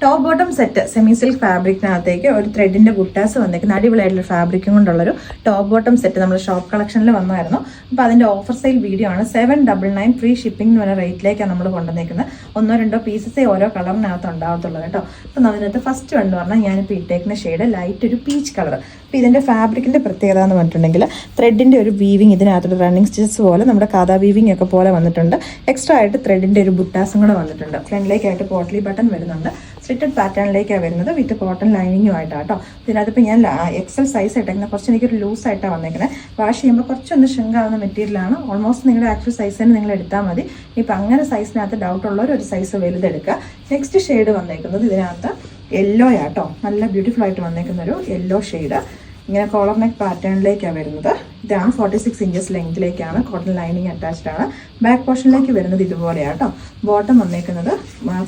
Top bottom set semi silk ഫാബ്രിക്കിനകത്തേക്ക് ഒരു ത്രെഡിന്റെ ബുട്ടാസ് വന്നേക്കുന്ന അടിപൊളിയായിട്ടുള്ള ഫാബ്രിക്കും കൊണ്ടുള്ളൊരു ടോപ്പ് ബോട്ടം സെറ്റ് നമ്മൾ ഷോപ്പ് കളക്ഷനിൽ വന്നായിരുന്നു. അപ്പോൾ അതിന്റെ ഓഫർ സെയിൽ വീഡിയോ ആണ്. 799 ഫ്രീ ഷിപ്പിംഗ് എന്ന് പറഞ്ഞ റേറ്റിലേക്കാണ് നമ്മൾ കൊണ്ടുവന്നേക്കുന്നത്. 1-2 പീസസേ ഓരോ കളറിനകത്ത് ഉണ്ടാകത്തുള്ളൂ കേട്ടോ. അപ്പം അതിനകത്ത് ഫസ്റ്റ് വൺ എന്ന് പറഞ്ഞാൽ ഞാനിപ്പോൾ ഇട്ടേക്കുന്ന ഷെയ്ഡ് ലൈറ്റ് ഒരു പീച്ച് കളർ. അപ്പോൾ ഇതിന്റെ ഫാബ്രിക്കിന്റെ പ്രത്യേകത എന്ന് പറഞ്ഞിട്ടുണ്ടെങ്കിൽ ത്രെഡിന്റെ ഒരു വീവിങ് ഇതിനകത്തൊരു റണ്ണിങ് സ്റ്റിച്ചസ് പോലെ നമ്മുടെ കാതാ വീവിങ് ഒക്കെ പോലെ വന്നിട്ടുണ്ട്. എക്സ്ട്രാ ആയിട്ട് ത്രെഡിന്റെ ഒരു ബുട്ടാസും കൂടെ വന്നിട്ടുണ്ട്. ഫ്രണ്ടിലേക്കായിട്ട് പോട്ട്ലി ബട്ടൺ വരുന്നുണ്ട്. സ്ലിറ്റഡ് പാറ്റേണിലേക്കാണ് വരുന്നത് വിത്ത് കോട്ടൺ ലൈനിങ്ങുമായിട്ടാണ് കേട്ടോ. ഇതിനകത്തിപ്പോൾ ഞാൻ എക്സൽ സൈസ് ഇട്ടേക്കുന്നത് കുറച്ച് എനിക്കൊരു ലൂസായിട്ടാണ് വന്നേക്കുന്നത്. വാഷ് ചെയ്യുമ്പോൾ കുറച്ചൊന്ന് ഷ്രിങ്ക് ആവുന്ന മെറ്റീരിയലാണ്. ഓൾമോസ്റ്റ് നിങ്ങളുടെ ആക്ച്വൽ സൈസ് തന്നെ നിങ്ങൾ എടുത്താൽ മതി. ഇപ്പം അങ്ങനെ സൈസിനകത്ത് ഡൗട്ട് ഉള്ളവർ ഒരു സൈസ് വലുതെടുക്കുക. നെക്സ്റ്റ് ഷെയ്ഡ് വന്നേക്കുന്നത് ഇതിനകത്ത് യെല്ലോ ആട്ടോ. നല്ല ബ്യൂട്ടിഫുൾ ആയിട്ട് വന്നേക്കുന്ന ഒരു യെല്ലോ ഷെയ്ഡ്. ഇങ്ങനെ കോളർ നെക്ക് പാറ്റേണിലേക്കാണ് വരുന്നത്. ഇതാണ് 46 ഇഞ്ചസ് ലെങ്തിലേക്കാണ്. കോട്ടൺ ലൈനിങ് അറ്റാച്ച്ഡ് ആണ്. ബാക്ക് പോർഷനിലേക്ക് വരുന്നത് ഇതുപോലെയാണ് കേട്ടോ. ബോട്ടം വന്നേക്കുന്നത്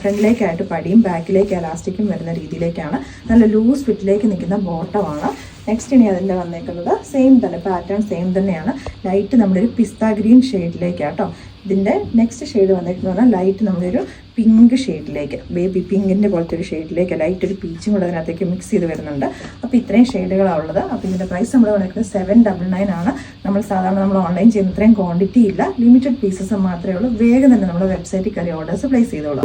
ഫ്രണ്ടിലേക്കായിട്ട് പടിയും ബാക്കിലേക്ക് എലാസ്റ്റിക്കും വരുന്ന രീതിയിലേക്കാണ്. നല്ല ലൂസ് ഫിറ്റിലേക്ക് നിൽക്കുന്ന ബോട്ടമാണ്. നെക്സ്റ്റ് ഇനി അതിൻ്റെ വന്നേക്കുന്നത് സെയിം തന്നെ പാറ്റേൺ സെയിം തന്നെയാണ്. ലൈറ്റ് നമ്മളൊരു പിസ്ത ഗ്രീൻ ഷെയ്ഡിലേക്കാണ് കേട്ടോ. ഇതിൻ്റെ നെക്സ്റ്റ് ഷെയ്ഡ് വന്നേക്കുന്നത് പറഞ്ഞാൽ ലൈറ്റ് നമ്മളൊരു പിങ്ക് ഷെയ്ഡിലേക്ക്, ബേബി പിങ്കിൻ്റെ പോലത്തെ ഒരു ഷെയ്ഡിലേക്ക് ലൈറ്റ് ഒരു പീച്ചും കൂടെ അതിനകത്തേക്ക് മിക്സ് ചെയ്ത് വരുന്നുണ്ട്. അപ്പോൾ ഇത്രയും ഷെയ്ഡുകളാണ് ഉള്ളത്. അപ്പോൾ ഇതിൻ്റെ പ്രൈസ് നമ്മൾ വന്നേക്കുന്നത് 799 ആണ്. നമ്മൾ സാധാരണ നമ്മൾ ഓൺലൈൻ ചെയ്യുന്ന ഇത്രയും ക്വാണ്ടിറ്റി ഇല്ല, ലിമിറ്റഡ് പീസസ് മാത്രമേ ഉള്ളൂ. വേഗം തന്നെ നമ്മുടെ വെബ്സൈറ്റിൽ കയറി ഓർഡേഴ്സ് പ്ലേസ് ചെയ്തോളൂ.